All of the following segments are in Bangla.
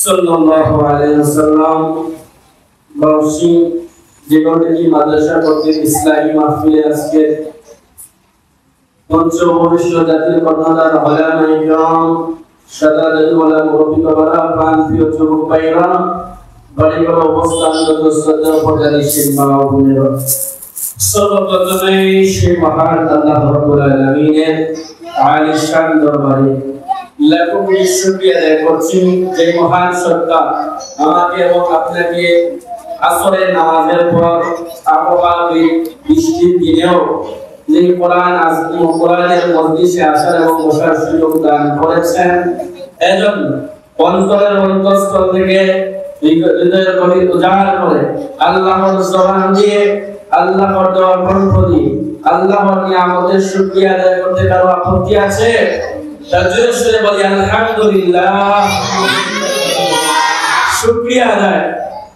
সাল্লাল্লাহু আলাইহি ওয়াসাল্লাম বাউসি জীবনটি মাদ্রাসা কর্তৃক ইসলামী মাহফিলে আজকে পঞ্চবর্ষ জাতির কর্ণধার হলানা ইকরাম সাদাত ওয়ালা মুরব্বী বাবারা প্রান্তীয় যুবক ভাইরা বাড়িঘর অবস্থানগত শ্রদ্ধা পর্যায়ের মা ও বোনেরা, সর্বপ্রথমে সেই মহান আল্লাহ রাব্বুল আলামিনের আলিশান দরবারে লাখো কোটি শুকরিয়া আদায় করছি যে মহান সত্তা আমাকে এবং আপনাকে আসরের নামাজের পর আবহাওয়ার বৃষ্টির দিনেও যে কোরআনের মজলিসে আসার এবং বসার সুযোগ দান করেছেন, এজন্য অন্তরের অন্তঃস্থল থেকে হৃদয়ের গভীর উজাড় করে আল্লাহর জবান দিয়ে আল্লাহর দেওয়া কণ্ঠ দিয়ে আল্লাহর নিয়ামতের শুকরিয়া আদায় করতে কারো আপত্তি আছে? জোরে সোরে বলি আলহামদুলিল্লাহ। শুকরিয়া আদায়।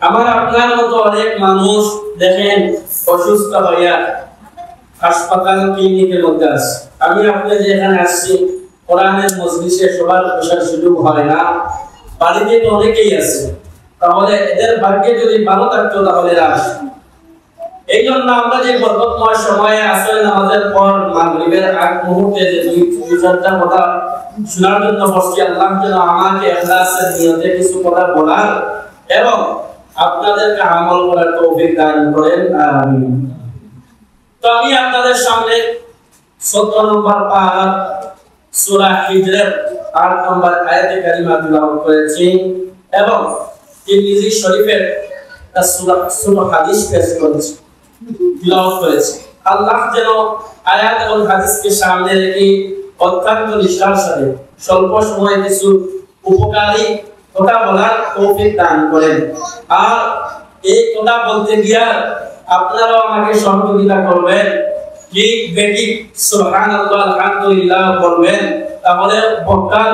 আমার আপনার মতো অনেক মানুষ দেখেন অসুস্থ হইয়া হাসপাতাল ক্লিনিকের মধ্যে আছে। আমি আপনি যে এখানে আসছি কোরআনের মজলিসে সবার বসার সুযোগ হয় না, বাড়িতে তো অনেকেই আছে, তাহলে এদের ভাগ্যে যদি ভালো থাকতো তাহলে আসে। এই জন্য আমরা যে বরকতময় সময়ে আসর নামাজের পর মাগরিবের আগ মুহূর্তে যে দুই চারটা কথা শোনার জন্য বসছি, আল্লাহ যেন আমাকে ইখলাসের নিয়তে কিছু কথা বলার এবং আপনাদেরকে আমল করার তৌফিক দান করেন, আমিন। তো আমি আপনাদের সামনে 17 নম্বর পারা সূরা হিজরের 8 নম্বর আয়াতে কারিমা তিলাওয়াত করেছি এবং তিরমিজি শরীফের সূরা হাদিস পেশ করেছি, তিলাওয়াত করেছি। আল্লাহ যেন আয়াত এবং হাদিসকে সামনে রেখে অত্যন্ত নিষ্ঠার সাথে স্বল্প সময়ে কিছু উপকারী কথা বলার তৌফিক দান করেন। আর এই কথা বলতে গিয়া আপনারাও আমাকে সহযোগিতা করবেন, ঠিক বেটি সুবহানাল্লাহ আলহামদুলিল্লাহ বলবেন, তাহলে বক্তার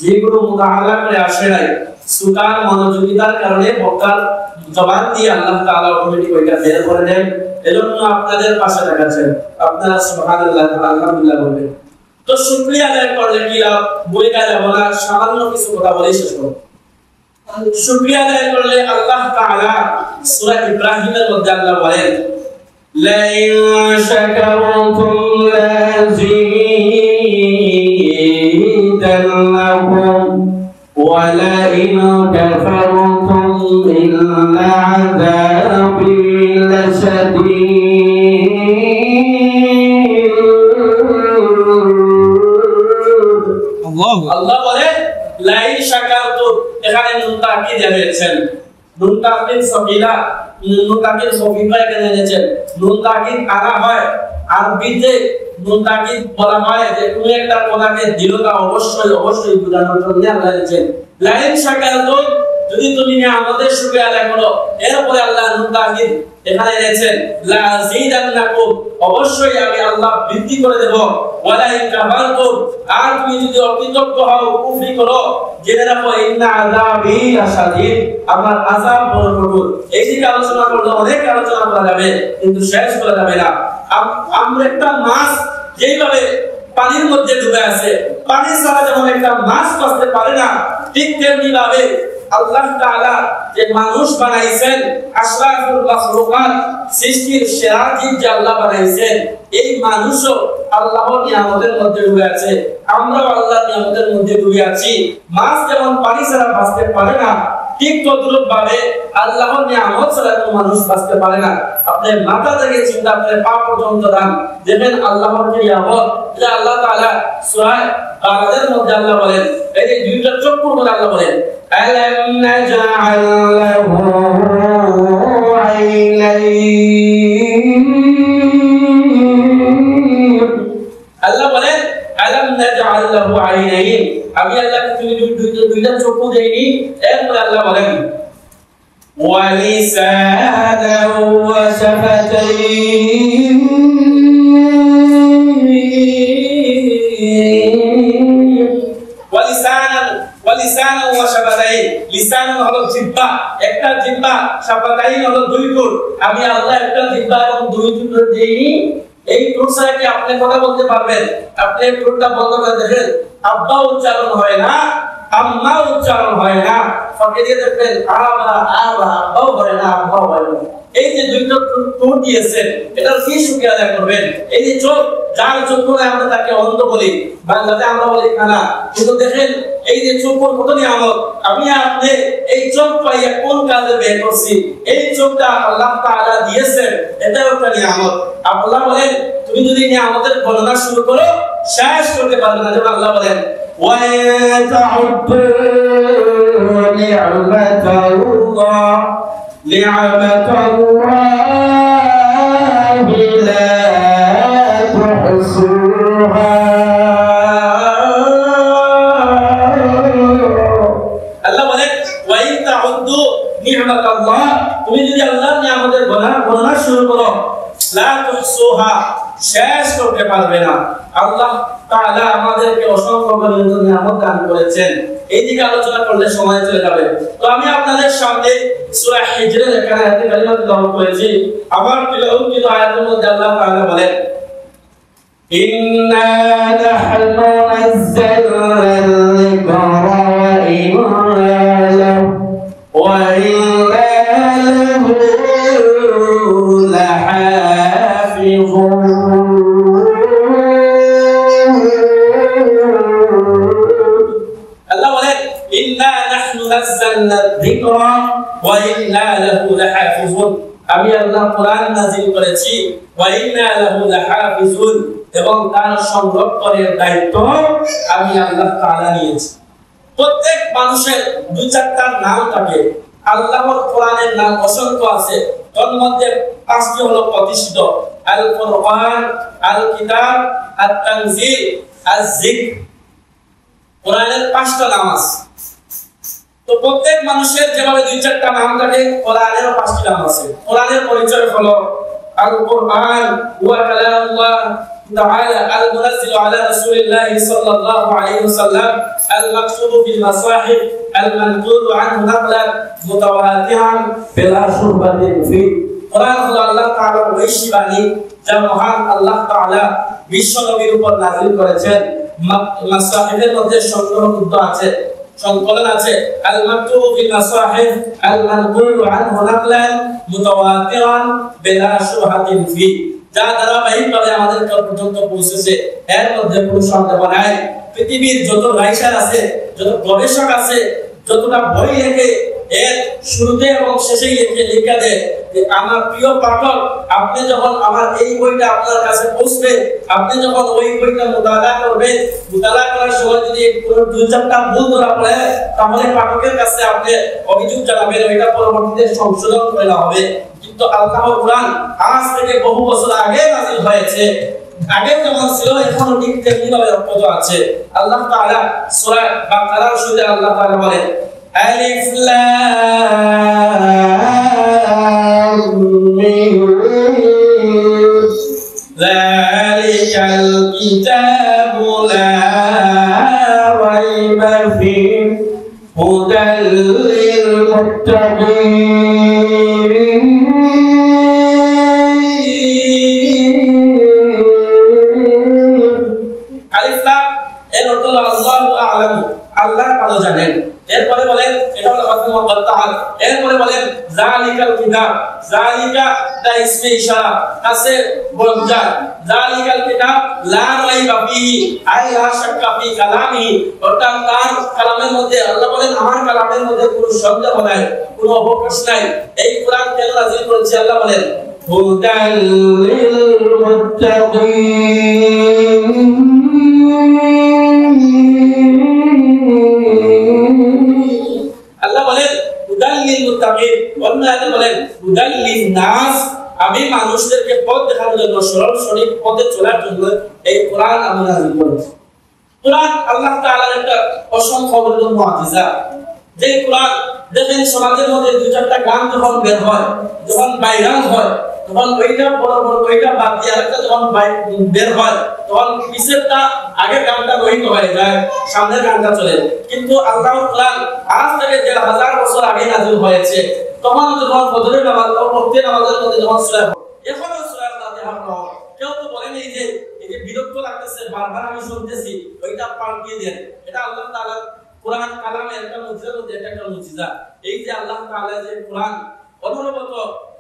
যেগুলো মুতাআলা করে আসে নাই সুতার মনোযোগিতার কারণে বক্তার জবান দিয়ে আল্লাহ তাআলা অটোমেটিক ওইটা বের করে দেন। এজন্য আপনাদের পাশে থাকাছেন, আপনারা সুবহানাল্লাহ আলহামদুলিল্লাহ বলবেন। তো শুকরিয়া আদায় করলে কি বই কাজে বলা সামান্য কিছু কথা বলে শেষ করব। শুকরিয়া আদায় করলে আল্লাহ তাআলা সূরা ইব্রাহিমের মধ্যে আল্লাহ বলেন, লা ইন শাকারতুম লাযীদান্নাকুম ওয়া লা ইন কাফারতুম ইন্না আযাবি লাশাদীদ। আল্লাহ বলে লা ইন শাকারতুম, এখানে নুন তাকিদ দিয়েছেন, নুন তাকিদ সবিলা, নুন তাকিদ সবিলা এখানে এনেছেন। নুন তাকিদ আনা হয় আরবিতে, নুন তাকিদ বলা হয় যে তুমি একটা কথাকে দৃঢ়তা অবশ্যই অবশ্যই বোঝানোর জন্য আল্লাহ এনেছেন। লা ইন শাকারতুম, যদি তুমি আমাদের শুকরিয়া আদায় করো, এরপরে আল্লাহ নুন তাকিদ এখানে এনেছেন লা আযীদান্নাকুম, অবশ্যই আমি আল্লাহ বৃদ্ধি করে দেব। ওয়া লা ইন কাফারতুম, আর তুমি যদি অকৃতজ্ঞ হও, কুফরি করো, জেনে রাখো ইন্না আযাবি লাশাদীদ, আমার আযাব বড় কঠোর। এই দিকে আলোচনা করলে অনেক আলোচনা করা যাবে, কিন্তু শেষ করা যাবে না। আমরা একটা মাছ যেইভাবে পানির মধ্যে ডুবে আছে, পানি ছাড়া যেমন একটা মাছ বাঁচতে পারে না, ঠিক তেমনি ভাবে আল্লাহ তাআলা যে মানুষ বানাইছেন, আশরাফুল মাখলুকাত, সৃষ্টির সেরা জীব যে আল্লাহ বানাইছেন, এই মানুষও আল্লাহর নিয়ামতের মধ্যে ডুবে আছে, আমরাও আল্লাহর নিয়ামতের মধ্যে ডুবে আছি। মাছ যেমন পানি ছাড়া বাঁচতে পারে না, ঠিক তদ্রূপ ভাবে আল্লাহর নিয়ামত ছাড়া কোনো মানুষ বাঁচতে পারে না। আপনি মাথা থেকে চিন্তা করে পা পর্যন্ত দান দেখেন আল্লাহর নিয়ামত, যে আল্লাহ তাআলা সূরা বাকারার মধ্যে আল্লাহ বলেন, এই যে দুইটা চক্ষুর মধ্যে আল্লাহ বলেন, আলাম নাজআল লাহু আইনাইন, আল্লাহ বলেন আলাম নাজআল লাহু আইনাইন, আমি আল্লাহ তুমি দুইটা চক্ষু দেইনি। এরপরে আল্লাহ বলেন ওয়া লিসানাও ওয়া শাফাতাইন, ওয়া লিসানাও ওয়া শাফাতাইন, লিসান হলো জিহ্বা, একটা জিহ্বা, শাফাতাইন হলো দুই ঠোঁট। আমি আল্লাহ একটা জিহ্বা এবং দুই ঠোঁট দেইনি। এই ঠোঁট ছাড়া কি আপনি কথা বলতে পারবেন? আপনি ঠোঁটটা বন্ধ করে দেখেন, আব্বা উচ্চারণ হয় না, আম্মা উচ্চারণ হয় না, ফাঁকে দিয়ে দেখবেন আবা আবা আব্বাও বলে না আব্বাও বলে না। এই যে দুইটা চোখ দিয়েছেন এটার কি শুকরিয়া আদায় করবেন। এই যে চোখ, যার চোখ করে আমরা তাকে অন্ধ বলি, বাংলাতে আমরা বলি কানা, কিন্তু দেখেন এই যে চোখের কত নিয়ামত। আমি আপনি এই চোখ পাইয়া কোন কাজে ব্যয় করছি, এই চোখটা আল্লাহ তাআলা দিয়েছেন, এটাও একটা নিয়ামত। আল্লাহ বলেন তুমি যদি নিয়ামতের গণনা শুরু করো শেষ করতে পারবে না। যেমন আল্লাহ বলেন وَإِن تَعُدُّوا نِعْمَةَ اللَّهِ لَا تُحْصُوهَا। আল্লাহ বলেন وَإِن تَعُدُّوا نِعْمَةَ اللَّهِ, তুমি যদি আল্লাহর নিয়ামতের গণনা শুরু করো লা তুহসুহা, শেষ করতে পারবে না। আল্লাহ তাআলা আমাদেরকে অসংখ্য নিয়ামত দান করেছেন। এই দিকে আলোচনা করলে সময় চলে যাবে। তো আমি আপনাদের সামনে সূরা হিজরের একটা আয়াতে কারিমা তেলাওয়াত করেছি। আবার তিলাওয়াত আয়াতের মধ্যে আল্লাহ তাআলা বলেন ইন্না নাহনু নাযালনা যিকরা ওয়া ইন্না লাহু লাহাফিজুন। আমি আল্লাহ কোরআন নাযিল করেছি ওয়া ইন্না লাহু লাহাফিজুন, এবং তার সংরক্ষণের দায়িত্ব আমি আল্লাহ তাআলা নিয়েছি। প্রত্যেক মানুষের দুই চারটা নাম থাকে। আল্লাহর কোরআনের নাম অসংখ্য আছে, তার মধ্যে পাঁচটি হলো প্রতিষ্ঠিত: আল কুরআন, আল কিতাব, আত তানজিল, আজ যিকর। কোরআনের পাঁচটা নাম আছে। তো প্রত্যেক মানুষের যেভাবে দুই চারটা নাম থাকে, কোরআনেরও পাঁচটি নাম আছে। কোরআনের পরিচয় হলো আল কুরআন ওয়া কালামুল্লাহ তাআলা, আল মুনাজ্জিলু আলা রাসূলিল্লাহ সাল্লাল্লাহু আলাইহি ওয়াসাল্লাম, আল মাকতুবু ফিল মাসাহিফ, আল মানকুলু আনহু নাকলান মুতাওয়াতিরান বিলা শুরবাতিন ফি। কোরআন হলো আল্লাহ তাআলার ঐশী বাণী, যা মহান আল্লাহ তাআলা বিশ্ব নবীর উপর নাযিল করেছেন। মাসাহিফের মধ্যে সংগ্রহবদ্ধ আছে, সংকলন আছে। আল মাকতুবু ফিল মাসাহিফ, আল মানকুলু আনহু নাকলান মুতাওয়াতিরান বিলা শুরবাতিন ফি, যা ধারাবাহিকভাবে আমাদের পর্যন্ত পৌঁছেছে। এর মধ্যে কোনো সন্দেহ নাই। পৃথিবীর যত রাইটার আছে, যত গবেষক আছে, যতটা বই লেখে, এর শুরুতে এবং শেষেই লেখা দেয় যে আমার প্রিয় পাঠক, আপনি যখন আমার এই বইটা আপনার কাছে পৌঁছবে, আপনি যখন ওই বইটা মুতালা করবেন, মুতালা করার সময় যদি কোনো দুই চারটা ভুল ধরা পড়ে, তাহলে পাঠকের কাছে আপনি অভিযোগ জানাবেন, ওইটা পরবর্তীতে সংশোধন করে নেওয়া হবে। কিন্তু আল্লাহর কোরআন আজ থেকে বহু বছর আগে নাযিল হয়েছে। আগে যেমন ছিল এখনো ঠিক তেমনিভাবে অক্ষত আছে। আল্লাহ তাআলা সূরা বাকারার শুরুতে আল্লাহ তাআলা বলেন আলিফ লাম মিম যালিকাল কিতাবু লা রাইবা ফীহি হুদাল লিল মুত্তাকিন। আলিফ লাম এর অর্থ আল্লাহু আ'লামু, আল্লাহ ভালো জানেন। এরপরে বলেন এটা হলো হকম মুত্তাহাল। এরপরে বলেন যালিকাল কিতাব, যালিকা তা ইসমে ইশারা, কাছে বোঝা। যালিকাল কিতাব লা রাইবা ফীহি, আই লা শাক্কা ফী কালামি, অর্থাৎ তার কালামের মধ্যে, আল্লাহ বলেন আমার কালামের মধ্যে কোনো সন্দেহ নাই, কোনো অবকাশ নাই। এই কোরআন কেন নাযিল করেছে? আল্লাহ বলেন হুদাল লিল মুত্তাকিন। আল্লাহ বলেন হুদাল লিল মুত্তাকিন, অন্য আয়াতে বলেন হুদাল লিন নাস, আমি মানুষদেরকে পথ দেখানোর জন্য, সরল সঠিক পথে চলার জন্য এই কোরআন আমি নাযিল করেছি। কোরআন আল্লাহ তাআলার একটা অসংখ্য মুআজিজা। যে কোরআন দেখেন সমাজের মধ্যে দুই চারটা গান যখন বের হয়, যখন ভাইরাল হয়, তখন ওইটা বড় বড় ওইটা বাদ দিয়ে আরেকটা যখন বের হয়, তখন পিছেরটা আগের গানটা রহিত হয়ে যায়, সামনের গানটা চলে। কিন্তু আল্লাহর কোরআন আজ থেকে ১,৫০০ বছর আগে নাযিল হয়েছে। তখন যখন ফজরের নামাজ ও ওয়াক্তের নামাজের মধ্যে যখন সূরা এখনো সূরা ফাতিহা পড়ো, কেউ তো বলেন এই যে বিরক্ত লাগতেছে, বারবার আমি শুনতেছি, ওইটা পাল্টিয়ে দেন। এটা আল্লাহ তাআলা কোরআন কালামের একটা মুজিজার মধ্যে একটা মুজিজা। এই যে আল্লাহ তাআলা যে কোরআন অনবরত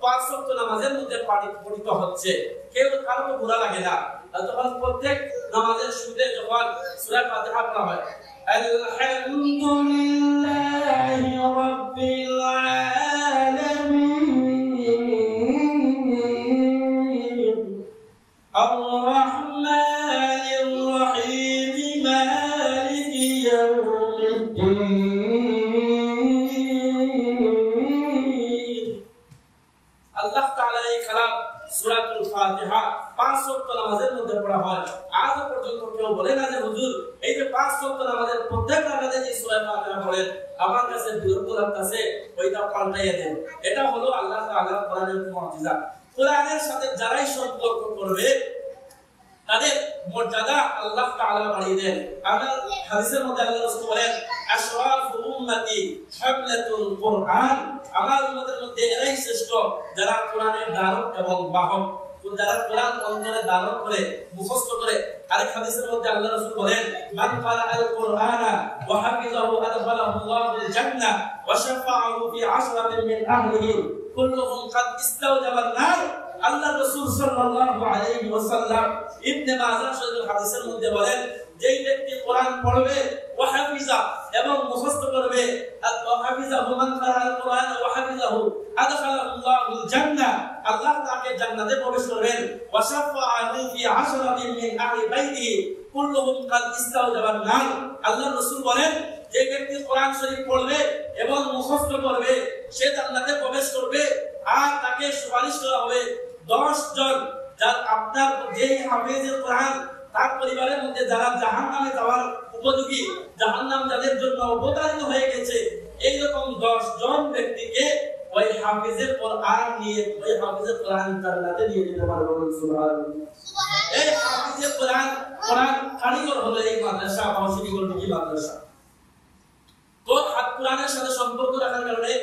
5 ওয়াক্ত নামাজের মধ্যে পঠিত হচ্ছে, কেউ কারো তো বুরা লাগে না। যখন প্রত্যেক নামাজের শুরুতে যখন সূরা ফাতিহা পড়া হয়, আলহামদুলিল্লাহি রাব্বিল আলামিন আর-রাহমানির রহিম মালিকি ইয়াউমিদ্দিন। আল্লাহ তাআলা এই কালাম সূরাতুল ফাতিহা 5 ওয়াক্ত নামাজের মধ্যে পড়া হয়। আজ পর্যন্ত কেউ বলে না যে হুজুর এই যে 5 ওয়াক্ত নামাজের প্রত্যেক রাকাতে যে সূরা ফাতিহা পড়েন আমার কাছে বিরক্ত লাগতেছে, ওইটা পাল্টাইয়া দেন। এটা হলো আল্লাহ তাআলার কোরআনের মুজিজা। কোরআনের সাথে যারাই সম্পর্ক করবে তাদের মর্যাদা আল্লাহ তাআলা বাড়িয়ে দেন। আমার হাদিসের মধ্যে আল্লাহ রাসূল বলেন, আশরাফু উম্মতি হামলাতুল কুরআন, আমার উম্মতের মধ্যে এরাই শ্রেষ্ঠ যারা কোরআনের ধারক এবং বাহক, যারা কোরআন অন্তরে ধারণ করে মুখস্থ করে। আরেক হাদিসের মধ্যে আল্লাহ রাসূল বলেন, মান ক্বারাআল কুরআনা ওয়া হাফিজাহু আদখালাহুল্লাহুল জান্নাহ ওয়া শাফাআহু ফি আশরাতিন মিন আহলিহি কুল্লুহুম কাদ ইস্তাওজাবান নার। আল্লাহ রাসূল সাল্লাল্লাহু আলাইহি ওয়াসাল্লাম ইবনে মাজাহ শরীফের হাদিসের মধ্যে বলেন, যেই ব্যক্তি কোরআন পড়বে ওয়া হাফিজা এবং মুখস্থ করবে, ওয়া হাফিজাহু মান ক্বারাআল কুরআন ওয়া হাফিজাহু আদখালাহুল্লাহুল জান্নাহ, আল্লাহ তাকে জান্নাতে প্রবেশ করবেন। ওয়া শাফাআহু ফি আশরাতিন মিন আহলি বাইতিহি কুল্লুহুম কাদ ইস্তাওজাবান নার। আল্লাহ রাসূল বলেন, যে ব্যক্তি কোরআন শরীফ পড়বে এবং মুখস্থ করবে সে জান্নাতে প্রবেশ করবে, আর তাকে সুপারিশ করা হবে 10 জন, যার আপনার যেই হাফেজে কোরআন তার পরিবারের মধ্যে যারা জাহান্নামে যাওয়ার উপযোগী, জাহান্নাম যাদের জন্য অবতারিত হয়ে গেছে, এই রকম 10 জন ব্যক্তিকে ওই হাফেজে কোরআন নিয়ে ওই হাফেজে কোরআন জান্নাতে নিয়ে যেতে পারবে। সুবহানাল্লাহ। এই হাফেজে কোরআন কারিগর হলো এই মাদ্রাসা বাউশরীগঞ্জ মাদ্রাসা। তো কোরআনের সাথে সম্পর্ক রাখার কারণে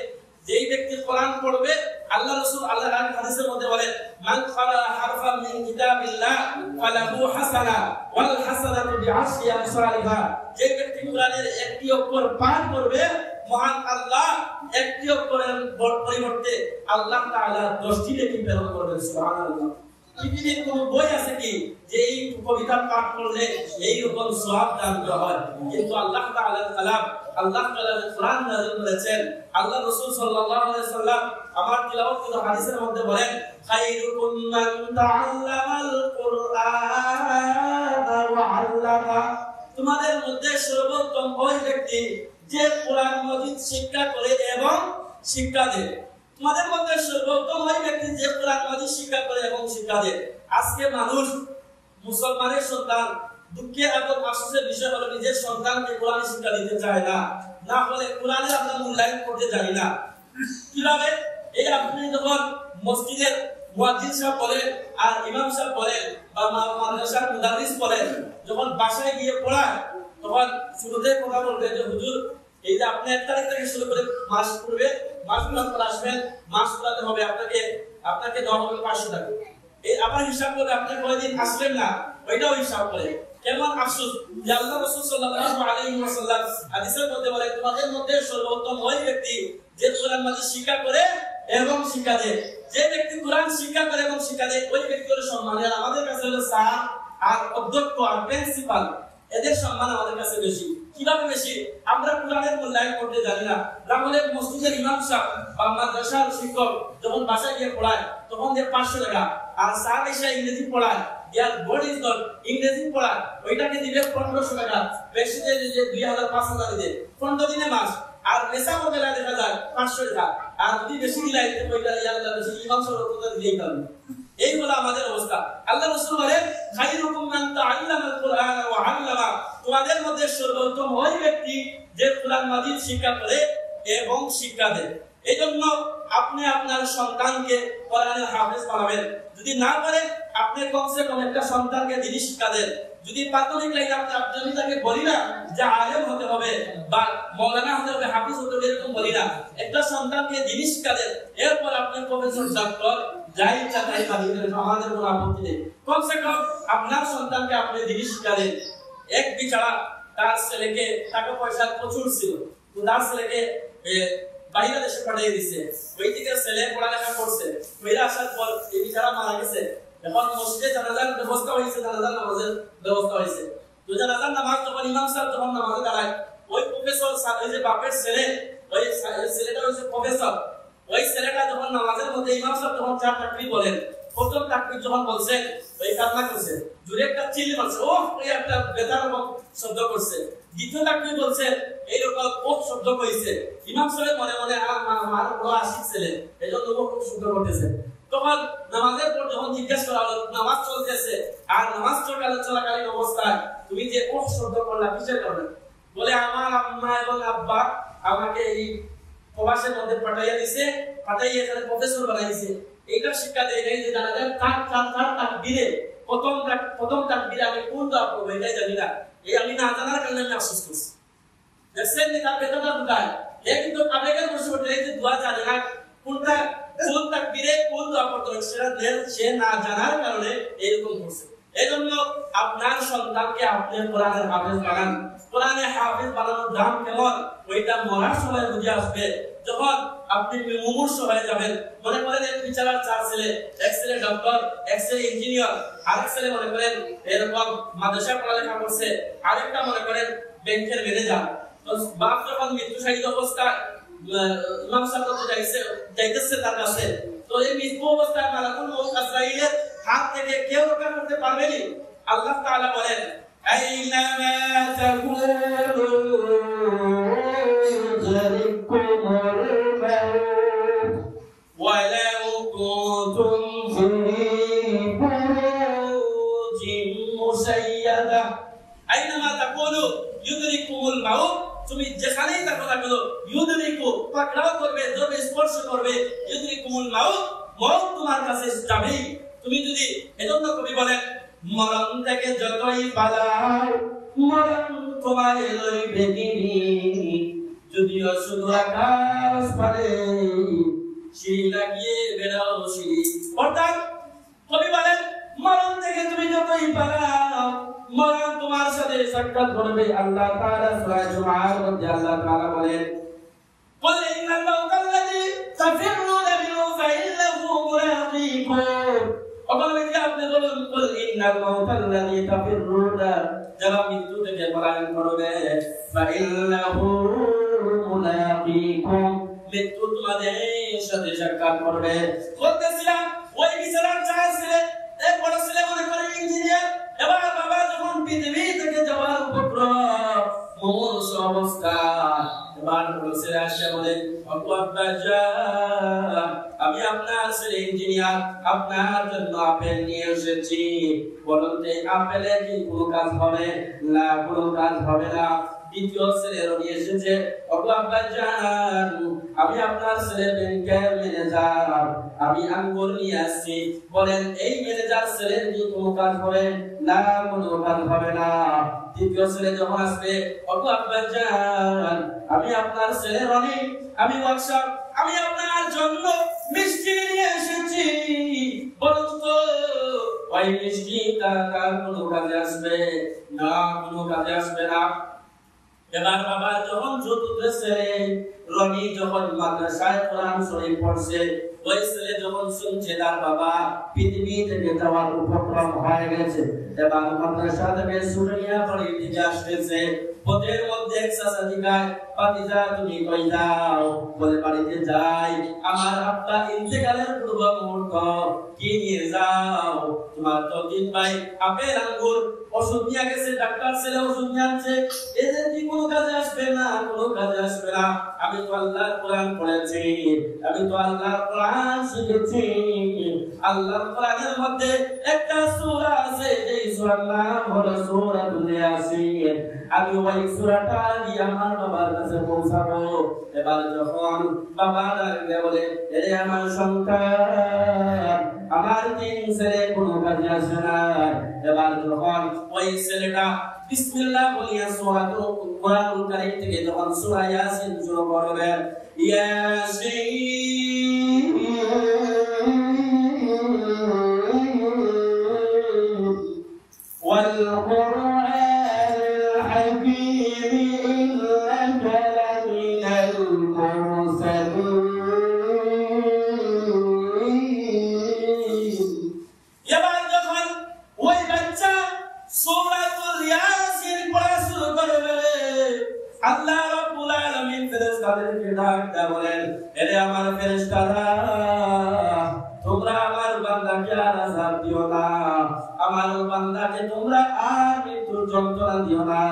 যেই ব্যক্তি কোরআন পড়বে, আল্লাহ রাসূল আল্লাহর হাদিসের মধ্যে বলেন, মান ক্বারা হারফান মিন কিতাবিল্লাহ ফালাহু হাসানা ওয়াল হাসানাতু বিআশরি আমসালিহা। যে ব্যক্তি কোরআনের একটি অক্ষর পাঠ করবে, মহান আল্লাহ একটি অক্ষরের পরিবর্তে আল্লাহ তাআলা 10টি নেকি প্রেরণ করবেন। সুবহানাল্লাহ। পৃথিবীর কোন বই আছে কি যে এই কবিতা পাঠ করলে এই রকম সওয়াব দান করা হয়? কিন্তু আল্লাহ তাআলার কালাম, আল্লাহ তাআলা কোরআন নাযিল করেছেন। আল্লাহ রাসূল সাল্লাল্লাহু আলাইহি ওয়াসাল্লাম আমার তিলাওয়াত হাদিসের মধ্যে বলেন, খায়রুকুম মান তাআল্লামাল কুরআন ওয়া আল্লামা। তোমাদের মধ্যে সর্বোত্তম ওই ব্যক্তি যে কোরআন মাজিদ শিক্ষা করে এবং শিক্ষা দেয়। তোমাদের মধ্যে সর্বোত্তম ওই ব্যক্তি যে কোরআন মাজিদ শিক্ষা করে এবং শিক্ষা দেয়। আজকে মানুষ, মুসলমানের সন্তান, দুঃখের এবং আফসোসের বিষয় হলো নিজের সন্তানকে কোরআন শিক্ষা দিতে চায় না, না হলে কোরআনের আমরা মূল্যায়ন করতে জানি না। কিভাবে? এই আপনি যখন মসজিদের মুয়াজ্জিন সাহেব বলেন আর ইমাম সাহেব বলেন বা মাদ্রাসার মুদাররিস বলেন, যখন বাসায় গিয়ে পড়ায় তখন শুরুতে কথা বলবে যে হুজুর এই যে আপনি 1 তারিখ থেকে শুরু করে মাস পড়বে, মাস পড়াতে আসবেন, মাস পড়াতে হবে আপনাকে দেওয়া হবে 500 টাকা। এই আবার হিসাব করে আপনি কয়দিন আসলেন না, ওইটাও হিসাব করে। কেমন আফসোস যে আল্লাহ রাসূল সাল্লাল্লাহু আলাইহি ওয়াসাল্লাম হাদিসের মধ্যে বলেন, তোমাদের মধ্যে সর্বোত্তম ওই ব্যক্তি যে কোরআন মাজিদ শিক্ষা করে এবং শিক্ষা দেয়। যে ব্যক্তি কোরআন শিক্ষা করে এবং শিক্ষা দেয় ওই ব্যক্তি হলো সম্মানী। আর আমাদের কাছে হলো স্যার আর অধ্যক্ষ আর প্রিন্সিপাল, এদের সম্মান আমাদের কাছে বেশি। কিভাবে বেশি? আমরা কোরআনের মূল্যায়ন করতে জানি না। রামলে মসজিদের ইমাম সাহেব বা মাদ্রাসার শিক্ষক যখন বাসায় গিয়ে পড়ায় তখন দেয় 500 টাকা, আর স্যার এসে ইংরেজি পড়ায়, ইয়ার বোর্ড ইজ নট ইংরেজি পড়ায়, ওইটাকে দিবে 1500 টাকা, বেশি দিয়ে 2000-5000 দিয়ে 15 দিনে মাস। আর নেশা মধ্যে দেখা যায় 500 টাকা, আর যদি বেশি দিলাই ওইটা আল্লাহ বেশি ইমাম সাহেব তো দিলেই কারণ। এই হলো আমাদের অবস্থা। আল্লাহ রাসূল বলেন, খায়রুকুম মান তাআল্লামাল কুরআন ওয়া আল্লামা। তোমাদের মধ্যে সর্বোত্তম ওই ব্যক্তি যে কোরআন মাজিদ শিক্ষা করে এবং শিক্ষা দেয়। এজন্য আপনি আপনার সন্তানকে কোরআনের হাফেজ বানাবেন। যদি না পারেন আপনি কমসে কম একটা সন্তানকে দ্বীনি শিক্ষা দেন। যদি প্রাথমিক লাইনে আপনি তাকে বলি না যে আলেম হতে হবে বা মাওলানা হতে হবে, হাফেজ হতে হবে, এরকম বলি না। একটা সন্তানকে দ্বীনি শিক্ষা দেন, এরপর আপনি প্রফেসর, ডক্টর যাই ইচ্ছা তাই বানিয়ে আমাদের কোনো আপত্তি নেই। কমসে কম আপনার সন্তানকে আপনি দ্বীনি শিক্ষা দেন। এক বিছাড়া তার ছেলেকে টাকা পয়সা প্রচুর ছিল, তার ছেলেকে বাইরে দেশে পাঠিয়ে দিছে। ওই থেকে ছেলে পড়ালেখা করছে, ফিরে আসার পর এই বিচারা মারা গেছে। এখন মসজিদে জানাজার ব্যবস্থা হয়েছে, জানাজার নামাজের ব্যবস্থা হয়েছে। তো জানাজার নামাজ যখন ইমাম সাহেব যখন নামাজে দাঁড়ায়, ওই প্রফেসর ওই যে বাপের ছেলে, ওই ছেলেটা হচ্ছে প্রফেসর, ওই ছেলেটা যখন নামাজের মধ্যে ইমাম সাহেব যখন চার তাকবীর বলেন, প্রথম তাকবীর যখন বলছেন ওই কান্না করছে, জোরে একটা চিল্লি মারছে, ও ওই একটা বেতার রকম শব্দ করছে। দ্বিতীয় তাকবীর বলছে এইরকম ও শব্দ কইছে। ইমাম সাহেব মনে মনে আমার বড় আশিক ছেলে, এইজন্য ও শব্দ করতেছে। তখন নামাজের পর যখন জিজ্ঞেস করা হলো, নামাজ চলতেছে আর নামাজ চলাকালীন অবস্থায় তুমি যে ও শব্দ করলা কিসের কারণে? বলে আমার আম্মা এবং আব্বা আমাকে এই প্রবাসের মধ্যে পাঠাইয়া দিছে, পাঠাইয়া এখানে প্রফেসর বানাইছে। এইটা শিক্ষা দেয় নাই যে জানা যায় তাকবীরে প্রথম তাকবীরে আমি কোন দোয়া করব এটাই জানি না। এই আমি না জানার কারণে আমি আফসোস করছি। দেখছেন যে তার বেতনটা ঢুকায়, এ কিন্তু আবেগের বসে ওঠে, এই যে দোয়া জানে না কোনটা কোন তাকবীরে কোন দোয়া করতে হবে সেটা সে না জানার কারণে এরকম করছে। এজন্য আপনার সন্তানকে আপনি কোরআনের হাফেজ বানান। কোরআনে হাফেজ বানানোর দাম কেমন ওইটা মরার সময় বুঝে আসবে। যখন আপনি মুমূর্ষ হয়ে যাবেন, মনে করেন এক বিচারার চার ছেলে, এক ছেলে ডক্টর, এক ছেলে ইঞ্জিনিয়ার, আরেক ছেলে মনে করেন এরকম মাদ্রাসা পড়ালেখা করছে, আরেকটা মনে করেন ব্যাংকের ম্যানেজার। তো বাপ যখন মৃত্যুশায়িত অবস্থায় ইমাম সাহেব যাইতেছে তার কাছে, তো এই মৃত্যু অবস্থায় মালাকুল মউত আজরাইলের হাত থেকে কেউ রক্ষা করতে পারবেনি। আল্লাহ তাআলা বলেন আইনামা তাকুনু যুদরিকুমুল মাউত ওয়ালাউ কুনতুম ফি বুরুজিন মুসাইয়াদা। আইনামা তাকুনু যুদরিকুমুল মাউত, তুমি যেখানেই থাকো না কেন ইউদরিকু পাকড়াও করবে, ধরবে, স্পর্শ করবে, ইউদরিকুমুল মাউত, মওত তোমার কাছে যাবে। তুমি যদি এজন্য কবি বলেন মরণ থেকে যতই পালাও মরণ তোমায় লইবে কিনি, যদিও শুধু আকাশ পারে সিঁড়ি লাগিয়ে বেড়াও সিঁড়ি। অর্থাৎ কবি বলেন মরণ থেকে তুমি যতই পালাও মরণ তোমার সাথে সাক্ষাৎ করবে। আল্লাহ তাআলা সূরা জুমার মধ্যে আল্লাহ তাআলা বলেন قل إن الموت الذي تفرون منه فإنه ملاقيكم। অকল যে আপনি বলুন قل إن الموت الذي تفرون, যারা মৃত্যু থেকে পলায়ন করবে, فإنه ملاقيكم, মৃত্যু তোমাদের সাথে সাক্ষাৎ করবে। বলতেছিলাম ওই বিচারার চার ছেলে, এক বড় ছেলে মনে করে ইঞ্জিনিয়ার, এবার বাবা যখন পৃথিবী থেকে যাওয়ার উপক্রম মুমূর্ষ অবস্থা, এবার বড় ছেলে আসে বলে আব্বা জান আমি আপনার ছেলে ইঞ্জিনিয়ার, আপনার জন্য আপেল নিয়ে এসেছি, বলুন তো আপেলে কি কোনো কাজ হবে? না, কোনো কাজ হবে না। দ্বিতীয় ছেলেরও নিয়ে এসেছে, আব্বা জান আমি আপনার ছেলে ব্যাংকের ম্যানেজার, আমি আঙ্গুর নিয়ে আসছি, বলেন এই ম্যানেজার ছেলের কি কোনো কাজ হবে? না, কোনো কাজ হবে না। তৃতীয় ছেলে যখন আসবে, আব্বা জান আমি আপনার ছেলে রনি, আমি ওয়ার্কশপ, আমি আপনার জন্য মিষ্টি নিয়ে এসেছি, বলুন তো ওই মিষ্টি তার কোনো কাজে আসবে? না, কোনো কাজে আসবে না। এবার বাবা যখন চতুর্থ ছেলে রনি যখন মাদ্রাসায় কোরআন শরীফ পড়ছে, ওই ছেলে যখন শুনছে তার বাবা পৃথিবী থেকে যাওয়ার উপক্রম হয়ে গেছে, এবার মাদ্রাসা থেকে সুরিয়া বাড়ির দিকে আসতেছে, পথের মধ্যে এক চাচা জিগায় ভাতিজা তুমি কই যাও? বলে বাড়িতে যাই, আমার আব্বা ইন্তেকালের পূর্ব মুহূর্ত, কি নিয়ে যাও? তোমার তো তিন ভাই আপেল আঙ্গুর ওষুধ নিয়ে গেছে, ডাক্তার ছেলে ওষুধ নিয়ে আনছে, এদের কি কোনো কাজে আসবে? না, কোনো কাজে আসবে না। আমি তো আল্লাহর কোরআন পড়েছি, আমি তো আল্লাহর কোরআন শিখেছি। আল্লাহর কোরআনের মধ্যে একটা সূরা আছে, এই সূরার নাম হলো সূরাতুল ইয়াসিন। আমি ওই সূরাটা দিয়ে আমার বাবার কাছে পৌঁছাবো। এবার যখন বাবা ডাকবে বলে এরে আমার সন্তান, আমার তিন ছেলে কোনো কাজে আসে না। এবার যখন ওই ছেলেটা বিসমিল্লাহ বলিয়া সূরাতুল কোরআনুল কারীম থেকে যখন সূরা ইয়াসিন শুরু করবে, ইয়াসিন ওয়াল কুরআনিল হাকীম ডাক দেয়া বলেন, এরে আমার ফেরেশতারা, তোমরা আমার বান্দাকে আর আযাব দিও না, আমার বান্দাকে তোমরা আর মৃত্যুর যন্ত্রণা দিও না।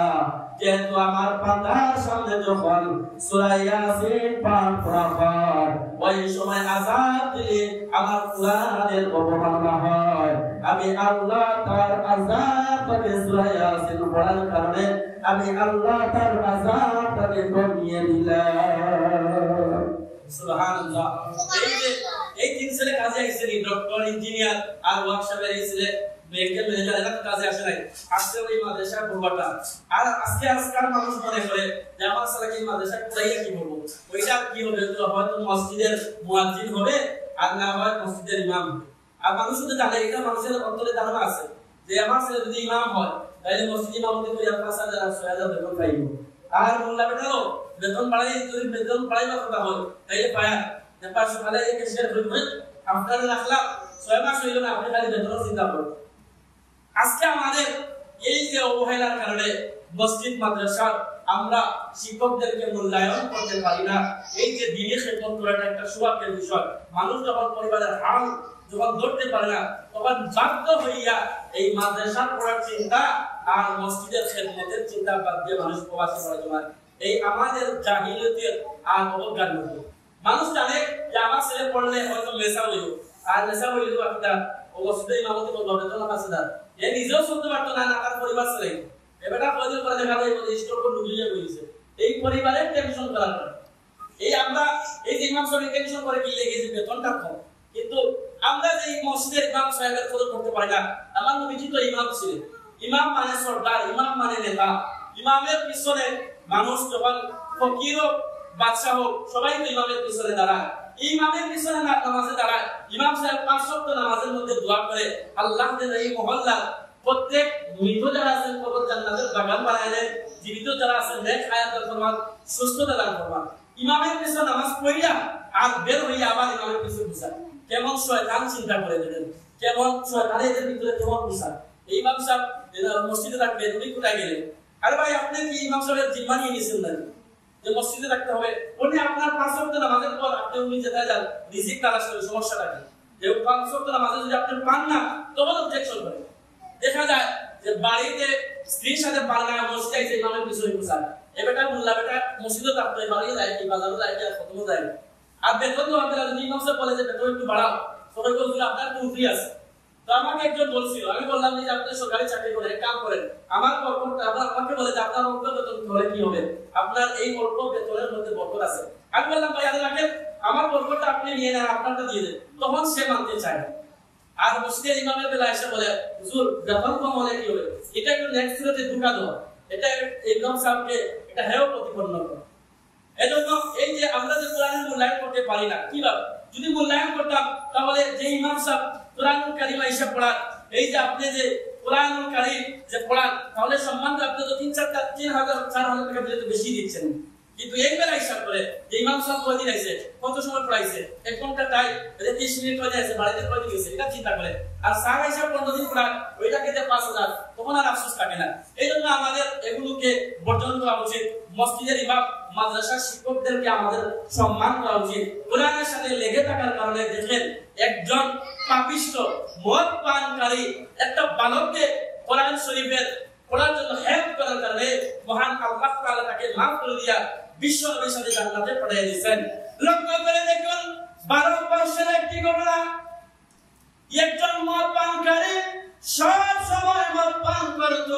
যেহেতু আমার বান্দার সামনে যখন সূরা ইয়াসিন পাঠ করা হয়, ওই সময় আযাব দিলে আমার কোরআনের অবমাননা হয়। আমি আল্লাহ তার আযাবটাকে সূরা ইয়াসিন পড়ার কারণে আমি আল্লাহ তার আযাবটাকে কমিয়ে দিলাম। সুবহানাল্লাহ। এই তিন ছেলে কাজে আসেনি, ডক্টর, ইঞ্জিনিয়ার আর ওয়ার্কশপের এই ছেলে মেডিকেল ম্যানেজার, এরা কাজে আসে নাই, আসছে ওই মাদ্রাসার পড়াটা। আর আজকাল মানুষ মনে করে যে আমার ছেলেকে এই মাদ্রাসা পড়াইয়া কি করবো, ওইটা কি হবে, হয়তো মসজিদের মুয়াজ্জিন হবে আর না হয় মসজিদের ইমাম। আর মানুষ শুধু জানে, এটা মানুষের অন্তরে ধারণা আছে যে আমার ছেলে যদি ইমাম হয় তাহলে মসজিদ ইমামতি করে 5,000 আর 6,000 বেতন পাইব। আর মোল্লা বেটাও বেতন বাড়াই, যদি বেতন বাড়াইবার কথা হয় তাইলে পায় না, 500 খালে একে শেয়ার করবেন, আপনারা রাখলাম 6 মাস হইল না, আপনি খালি বেতনের চিন্তা করুন। আজকে আমাদের এই যে অবহেলার কারণে মসজিদ মাদ্রাসা আমরা শিক্ষকদেরকে মূল্যায়ন করতে পারি না। এই যে দ্বীনি খেদমত করাটা একটা সৌভাগ্যের বিষয়। মানুষ যখন পরিবারের হাল যখন ধরতে পারে না, তখন বাধ্য হইয়া এই মাদ্রাসার পড়ার চিন্তা আর মসজিদের খেদমতের চিন্তা বাদ দিয়ে মানুষ প্রবাসী পড়ে জমা। এই আমাদের জাহিলিয়তের আর অবজ্ঞার মধ্যে মানুষ জানে যে আমার ছেলে পড়লে হয়তো মেসা হইল, আর মেসা হইল একটা মসজিদে ইমামতি করবো, বেতন আছে তার, এ নিজেও শুনতে পারতো না, তার পরিবার ছেলে এবারটা কয়দিন পরে দেখা যায় স্টোর করে ঢুকিয়ে গিয়েছে। এই পরিবারের টেনশন করার কারণে এই আমরা এই যে ইমাম সাহেব টেনশন করে কি লেগেছে বেতনটা কম, কিন্তু আমরা যে মসজিদের ইমাম সাহেবের কদর করতে পারি না। আমার নবীজি তো ইমাম ছিলেন, ইমাম মানে সরদার, ইমাম মানে নেতা। ইমামের পিছনে মানুষ যখন ফকির হোক বাদশাহ হোক সবাই তো ইমামের পিছনে দাঁড়ায়। ইমামের পিছনে নামাজে দাঁড়ায়, ইমাম সাহেব 5 ওয়াক্ত নামাজের মধ্যে দোয়া করে আল্লাহ যেন এই মহল্লা প্রত্যেক মৃত যারা আছেন কবর জান্নাতের বাগান বানায় দেন, জীবিত যারা আছেন নেক হায়াতের ফরমান, সুস্থতা দান ফরমান। ইমামের পিছনে নামাজ পড়িয়া আর বের হইয়া আবার ইমামের পিছনে বসা, কেমন শয়তান চিন্তা করে দেন, কেমন শয়তান এদের ভিতরে কেমন বসা। এই ইমাম সাহেব মসজিদে রাখবেন, উনি কোথায় গেলেন? আরে ভাই আপনি কি ইমাম সাহেবের জিম্মা নিয়ে নিয়েছেন না যে মসজিদে রাখতে হবে? উনি আপনার 5 ওয়াক্ত নামাজের পর আপনি উনি যেতে যান রিজিক তালাশ করে, সমস্যাটা কি? যে 5 ওয়াক্ত নামাজে যদি আপনি পান না তখন অবজেকশন করে। দেখা যায় যে বাড়িতে স্ত্রীর সাথে পারনা মসজিদে এসে ইমামের পিছনে বসা, এ বেটা মোল্লা বেটা মসজিদে থাকতে বাড়িয়ে যায় কি বাজারে যায় কি খতমও যায়। আর বেতন তো আপনারা যদি ইমাম সাহেব বলে যে বেতন একটু বাড়াও, সবাই বলছিল আপনার তো উঠি আছে। তো আমাকে একজন বলছিল, আমি বললাম যে আপনি সরকারি চাকরি করেন, কাম করেন, আমার বরকত আবার আমাকে বলে যে আপনার অল্প বেতন হলে কি হবে, আপনার এই অল্প বেতনের মধ্যে বরকত আছে। আমি বললাম ভাই আরে রাখেন, আমার বরকতটা আপনি নিয়ে নেন, আপনারটা দিয়ে দেন। তখন সে মানতে চায় না। আর মসজিদের ইমামের বেলা এসে বলে হুজুর বেতন কম হলে কি হবে, এটা একটু নেক্সট সুরতে ঢুকা দাও, এটা ইমাম সাহেবকে এটা হেয় প্রতিপন্ন করে। এজন্য এই যে আমরা যে কোরআনের মূল্যায়ন করতে পারি না, কিভাবে যদি মূল্যায়ন করতাম তাহলে যে ইমাম সাহেব কোরআনুল কারীম এসে পড়ান, এই যে আপনি যে কোরআনুল কারীম যে পড়ান, তাহলে সম্মান আপনি তো 3,000-4,000 টাকা দিলে তো বেশি দিচ্ছেন। কিন্তু এই বেলা হিসাব করে যে ইমাম সাহেব কয়দিন আইছে, কত সময় পড়াইছে, 1 ঘন্টা টাইম 30 মিনিট পড়ে আছে, বাড়িতে কয়দিন গেছে, এটা চিন্তা করে। আর স্যার হিসাব 15 দিন পড়ান, ওইটাকে যে 5,000, তখন আর আফসোস থাকে না। এই জন্য আমাদের এগুলোকে বর্জন করা উচিত। মসজিদের ইমাম মাদ্রাসার শিক্ষকদেরকে আমাদের সম্মান করা উচিত। কোরআনের সাথে লেগে থাকার কারণে দেখেন একজন পাপিষ্ট মদ পানকারী একটা বালককে কোরআন শরীফের পড়ার জন্য হেল্প করার কারণে মহান আল্লাহ তাআলা তাকে মাফ করে দিয়া বিশ্ব নবীর সাথে জান্নাতে পাঠিয়ে দিয়েছেন। লক্ষ্য করে দেখুন 12 বছরের একটি ঘটনা। একজন মদ পানকারী সব সময় মদ পান করত,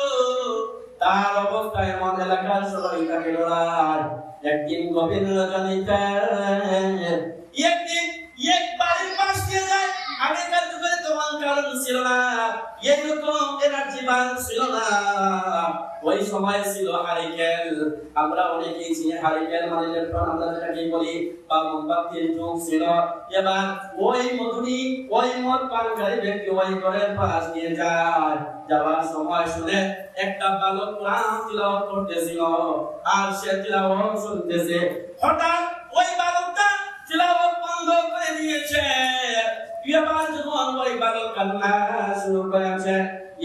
তার অবস্থা এমন এলাকার সবাই তাকে ডরায়। একদিন গভীর রজনীতে একদিন এক বাড়ির পাশ দিয়ে যায়, আগেকার যুগে তোমার কারণ ছিল না, এরকম এনার্জি বার ছিল না, ওই সময় ছিল হারিকেন। আমরা অনেকেই চিনি হারিকেন মানে ইলেকট্রন, আমরা যেটাকে বলি, বা মোমবাতির যুগ ছিল। এবার ওই মধুরি ওই মদ পানকারী ব্যক্তি ওই ঘরের পাশ দিয়ে যায়, যাওয়ার সময় শুনে একটা বালক কোরআন তিলাওয়াত করতেছিল, আর সে তিলাওয়াত শুনতেছে। হঠাৎ ওই বালকটা তিলাওয়াত বন্ধ করে দিয়েছে। এবার যখন ওই বালক কান্না শুরু করেছে,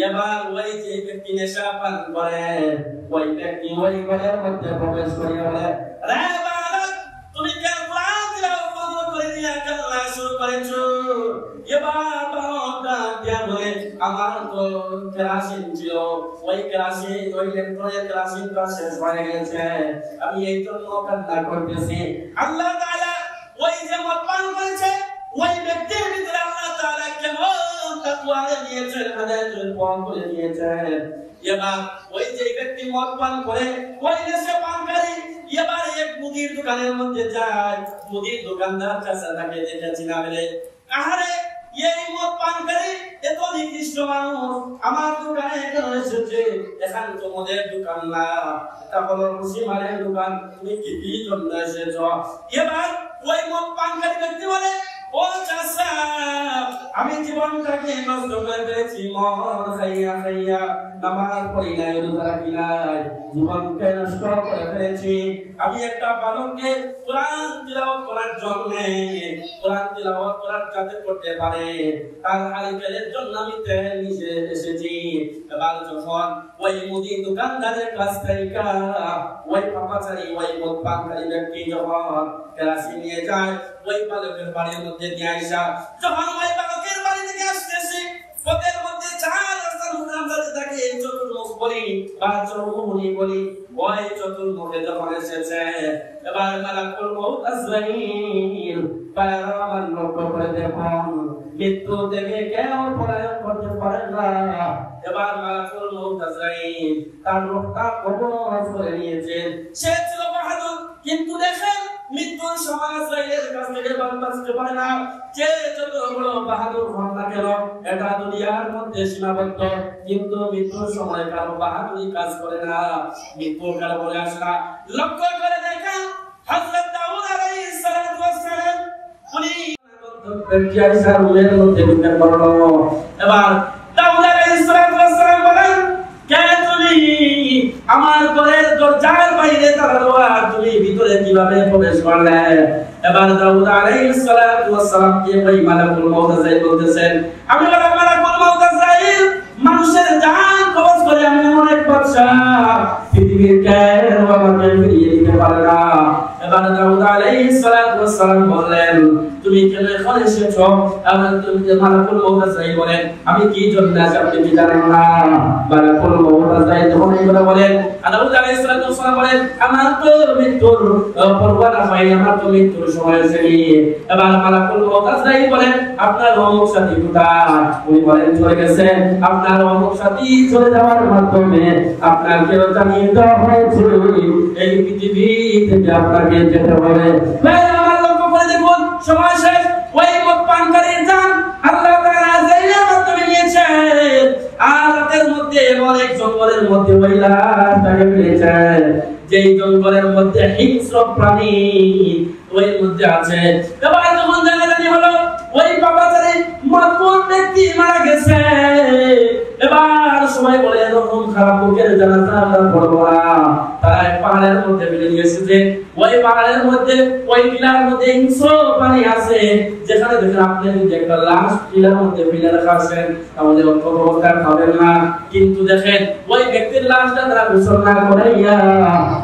এবার ওই যে ব্যক্তি নেশা পান করে ওই ব্যক্তি ওই ঘরের মধ্যে প্রবেশ করে বলে, রে বালক তুমি করেছো। এবার বালকটা দিয়া বলে আমার তো কেরাসিন ছিল, ওই কেরাসিন ওই ল্যাম্পের কেরাসিনটা শেষ হয়ে গেছে, আমি এই জন্য কান্না করতেছি। আল্লাহ তাআলা ওই যে মদ পান করেছে ওই ব্যক্তির ভিতরে আল্লাহ তাআলা কেমন তাকওয়া দিয়েছেন, হেদায়েতের পথ করে দিয়েছেন। এবার ওই যে ব্যক্তি মদ পান করে ওই নেশা পানকারী এবার এক মুদির দোকানের মধ্যে যায়, মুদির দোকানদার কাছে তাকে দেখেছি না বলে, আরে এই মদ পানকারী এত নিকৃষ্ট মানুষ আমার দোকানে কেন এসেছে? এখানে তো মদের দোকান না, এটা হলো মুসিমানের দোকান, তুমি কি জন্য এসেছ? এবার ওই মদ পানকারী ব্যক্তি বলে, ও চাচা আমি জীবনটাকে নষ্ট করে ফেলেছি, মদ খাইয়া খাইয়া নামাজ পড়ি নাই, রোজা রাখি নাই, জীবনকে নষ্ট করে ফেলেছি। আমি একটা বালককে কোরআন তিলাওয়াত করার জন্য, কোরআন তিলাওয়াত করার যাতে করতে পারে তার হালকালের জন্য আমি তেল নিয়ে এসেছি। এবার যখন ওই মুদি দোকানদারের কাছ থেকে ওই পাপাচারী ওই মদ পানকারী ব্যক্তি যখন কেরাসিন নিয়ে যায় ওই বালকের বাড়ির মধ্যে নিয়ে আসা, যখন ওই বালকের বাড়ি থেকে আসতেছে পথের মধ্যে চার রাস্তার মুখে থাকে চতুর্মুখ বলি বা চৌমুনি বলি, ওই চতুর্মুখে যখন এসেছে এবার মালাকুল মউত আজরাইল পায়রামান লক্ষ্য করে দেখুন মৃত্যু থেকে কেউ পলায়ন করতে পারে না। এবার মালাকুল মউত আজরাইল তার রূহটা কবজ করে নিয়েছেন। সে ছিল বাহাদুর, কিন্তু দেখেন মৃত্যুর সময় আজরাইলের কাছ থেকে বাঁচতে পারে না। যে যত বড় বাহাদুর হন না কেন এটা দুনিয়ার মধ্যে সীমাবদ্ধ, কিন্তু মৃত্যুর সময় কারো বাহাদুরি কাজ করে না, মৃত্যু কারো বলে আসে না। লক্ষ্য করে দেখেন হযরত দাউদ আলাইহিস সালাতু ওয়াস সালাম উনি বেটিয়ার রুমের মধ্যে ঢুকে পড়লো। এবার দাউদ আলাইহিস সালাতু ওয়াস সালাম বলেন, কে তুমি? আমার ঘরের দরজার বাইরে তালা দেওয়া, তুমি ভিতরে কিভাবে প্রবেশ করলে? এবার দাউদ আলাইহিস সালাতু ওয়াস সালাম কে ওই মালাকুল মউত আজরাইল বলতেছেন, আমি বলা মালাকুল মউত আজরাইল মানুষের জান কবজ করে আমি এমন এক বাদশা পৃথিবীর কেউ আমাকে ফিরিয়ে দিতে পারে না। এবার দাউদ আলাইহিস সালাতু ওয়াস সালাম বললেন, তুমি কেন এখন এসেছো? এবার তুমি মালাকুল মউত আজরাইল বলেন, আমি কি জন্য আসি আপনি কি জানেন না? মালাকুল মউত আজরাইল যখন এই কথা বলেন দাউদ আলাইহিস সালাতু ওয়াস সালাম বলেন, আমার তো মৃত্যুর পরোয়া হয়, আমার তো মৃত্যুর সময় এসেছে। এবার মালাকুল মউত আজরাইল বলেন, আপনার অমুক সাথী কোথায়? উনি বলেন, চলে গেছে। আপনার অমুক সাথী চলে যাওয়ার মাধ্যমে আপনাকে জানিয়ে দেওয়া হয়েছে এই পৃথিবী থেকে আপনাকে যেতে হবে। আমার লক্ষ্য করে দেখুন সময় শেষ, ওই মদ পানকারীর জান আল্লাহ তাআলা আজরাইলের মাধ্যমে নিয়েছে। আর রাতের মধ্যে অনেক জঙ্গলের মধ্যে ওই লাশটাকে ফেলেছে, যেই জঙ্গলের মধ্যে হিংস্র প্রাণী ওই মধ্যে আছে। এবার যখন জানাজানি হলো ওই পাপাচারী মদখোর ব্যক্তি মারা গেছে, এবার সবাই বলে এরকম খারাপ লোকের জানাজা আমরা পড়বো না। তারা এক পাহাড়ের মধ্যে ফেলে দিয়েছে, যে ওই পাহাড়ের মধ্যে ওই টিলার মধ্যে হিংস্র প্রাণী আছে, যেখানে দেখেন আপনি যদি একটা লাশ টিলার মধ্যে ফেলে রাখা আছেন তাহলে অবস্থার পাবেন না। কিন্তু দেখেন ওই ব্যক্তির লাশটা তারা গোসল না করাইয়া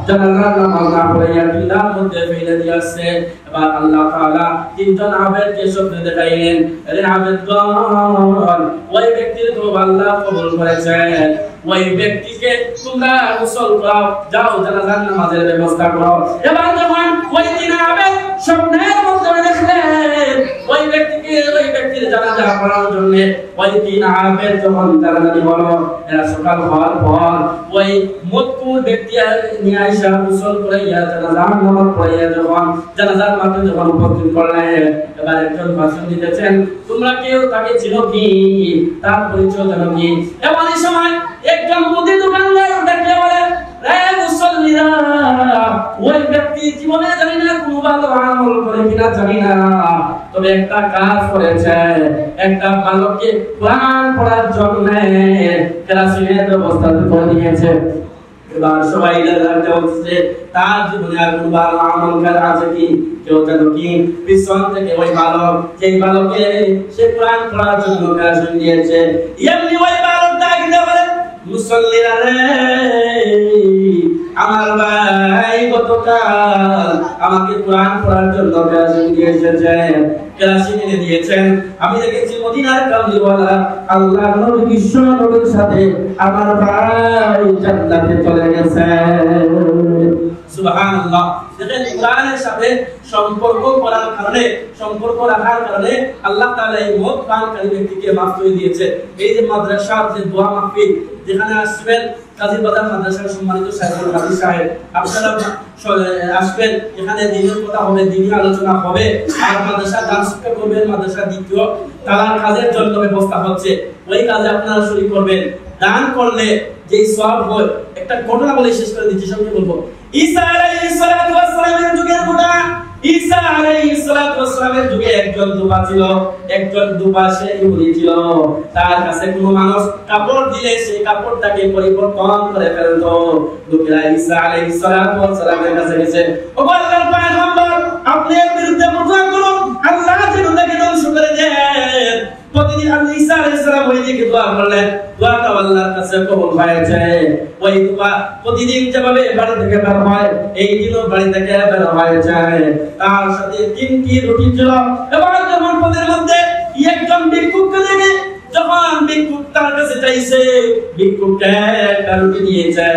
জানাজার নামাজ না পড়াইয়া টিলার মধ্যে ফেলে দিয়ে আসছে। এবার আল্লাহ তাআলা তিনজন আবেদকে স্বপ্নে দেখাইলেন, আরে আবেদগণ ওই ব্যক্তির তওবা আল্লাহ কবুল করেছেন, ওই ব্যক্তিকে তোমরা গোসল করাও, যাও জানাজার নামাজের ব্যবস্থা করো। এবার যখন ওই তিন আবেদ স্বপ্নের মধ্যে দেখলেন ওই ব্যক্তিকে ওই ব্যক্তির জানাজা পড়ানোর জন্য ওই তিন আবেদ যখন জানাজানি হলো, এরা সকাল হওয়ার পর ওই মদখোর ব্যক্তি নিয়ে আইসা গোসল করাইয়া জানাজার নামাজ পড়াইয়া যখন জানাজার মাঠে যখন উপস্থিত করলেন, এবার একজন ভাষণ দিতেছেন, তোমরা কেউ তাকে চিনো কি? তার পরিচয় জানো কি? এমন এই সময় একজন মুদি দোকানদার দেখলে বলে, রে মুসল্লিরা, ওই ব্যক্তি জীবনে জানি না কোন ভালো আমল করে কিনা জানি না, তবে একটা কাজ করেছে, একটা বালককে কোরআন পড়ার জন্য কেরাসিনের ব্যবস্থা করে দিয়েছে। এবার সবাই বলছে তার জীবনে আর কোন ভালো আমল করা আছে কি? কেউ জানো কি? পিছন থেকে ওই বালক, সেই বালকে সে কোরআন পড়ার জন্য কেরাসিন দিয়েছে। এমনি ওই বালক ডাক দিয়ে বলে, মুসল্লিরা রে, আমার ভাই গতকাল আমাকে কোরআন পড়ার জন্য ক্লাসে নিয়ে এসেছেন, ক্লাসে নিয়ে দিয়েছেন। আমি দেখেছি মদিনার কামলিওয়ালা আল্লাহর নবী বিশ্ব নবীর সাথে আমার ভাই জান্নাতে চলে গেছে। সুবহানাল্লাহ। দেখেন কোরআনের সাথে সম্পর্ক করার কারণে, সম্পর্ক রাখার কারণে আল্লাহ তাআলা এই মত পানকারী ব্যক্তিকে মাফ করে দিয়েছে। এই যে মাদ্রাসা, যে দোয়া মাহফিল যেখানে আসবেন, কাজীবাজার মাদ্রাসার সম্মানিত সাইফুল হাদিস সাহেব, আপনারা আসবেন, এখানে দ্বীনের কথা হবে, দ্বীনের আলোচনা হবে, আর মাদ্রাসা দান শিক্ষা করবেন। মাদ্রাসা দ্বিতীয় তালার কাজের জন্য ব্যবস্থা হচ্ছে, ওই কাজে আপনারা শরীক করবেন। দান করলে যে সওয়াব হয়, একটা ঘটনা বলে শেষ করে দিচ্ছি, সঙ্গে বলবো। ঈসা আলাইহিস সালাতু ওয়াস সালামের যুগের ঘটনা। ঈসা আলাইহিস সালাতু ওয়াস সালামের যুগে একজন দুবা ছিল, একজন দুবা সে ইহুদি ছিল। তার কাছে কোনো মানুষ কাপড় দিলে সেই কাপড়টাকে পরিবর্তন করে ফেলতো। লোকেরা ঈসা আলাইহিস সালাতু ওয়াস সালামের কাছে গেছে, ও আল্লাহর পয়গম্বর, আপনি এর বিরুদ্ধে দোয়া করুন, আল্লাহ যেন তাকে ধ্বংস করে দেন। প্রতিদিন আপনি ঈসা আলাইহিস সালাম ওই দিকে দোয়া করলেন, দোয়াটা আল্লাহর কাছে কবুল হয়েছে। ওই দোয়া প্রতিদিন যেভাবে বাড়ি থেকে বের হয়, এই দিনও বাড়ি থেকে বের হয়েছে। তার সাথে 3টি রুটি ছিল। এবার যখন পদের মধ্যে একজন ভিক্ষুককে দেখে, যখন ভিক্ষুক তার কাছে চাইছে, ভিক্ষুককে একটা রুটি দিয়েছে।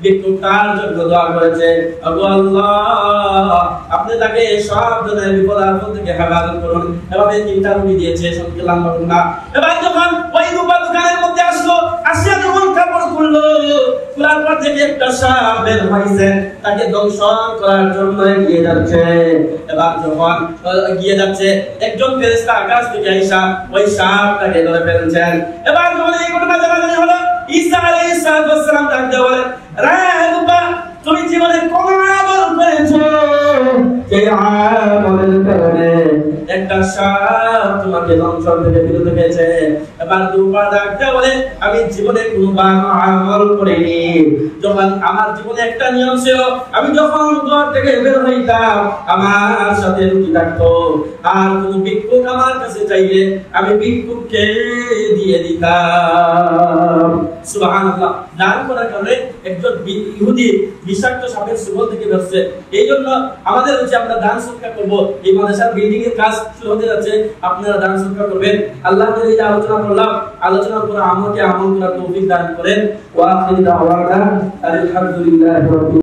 ভিক্ষুক তার জন্য দোয়া করেছে, ওগো আল্লাহ, আপনি তাকে সব ধরনের বিপদ আপদ থেকে হেফাজত করুন। এভাবে 3টা রুটি দিয়েছে, সবকে লম্বা না। এবার যখন ওই দোকানের মধ্যে আসলো, আসিয়া যখন কাপড় খুললো, খোলার পর থেকে একটা সাপ বের হয়েছে, তাকে দংশন করার জন্য এগিয়ে যাচ্ছে। এবার যখন এগিয়ে যাচ্ছে, একজন ফেরেশতা আকাশ থেকে আইসা ওই সাপটাকে ধরে ফেলছেন। এবার যখন এই ঘটনা জানাজানি হলো, ঈসা আলাইহিস সালাম ডাক দিয়ে বলেন, রে দুবা, তুমি জীবনে কোন আমল করেছো যে আমলের কারণে একটা সাপ তোমাকে দংশন থেকে বিরত রেখেছে? এবার দুবা ডাক দিয়ে বলে, আমি জীবনে কোনো ভালো আমল করিনি। যখন আমার জীবনে একটা নিয়ম ছিল, আমি যখন ঘর থেকে বের হইতাম, আমার সাথে রুটি থাকতো, আর কোন ভিক্ষুক আমার কাছে চাইলে আমি ভিক্ষুককে দিয়ে দিতাম। সুবহানাল্লাহ। দান করার কারণে একজন ইহুদি বিষাক্ত সাপের সুবল থেকে বেরোচ্ছে। এই জন্য আমাদের হচ্ছে আমরা দান সদকা করব। এই মাদ্রাসার বিল্ডিং এর কাজ শুরু হতে যাচ্ছে, আপনারা দান সদকা করবেন। আল্লাহ এই যে আলোচনা করলাম, আলোচনার পর আমাকে আমল করার তৌফিক দান করেন। ওয়া আখিরু দাওয়ানা আলহামদুলিল্লাহি রাব্বিল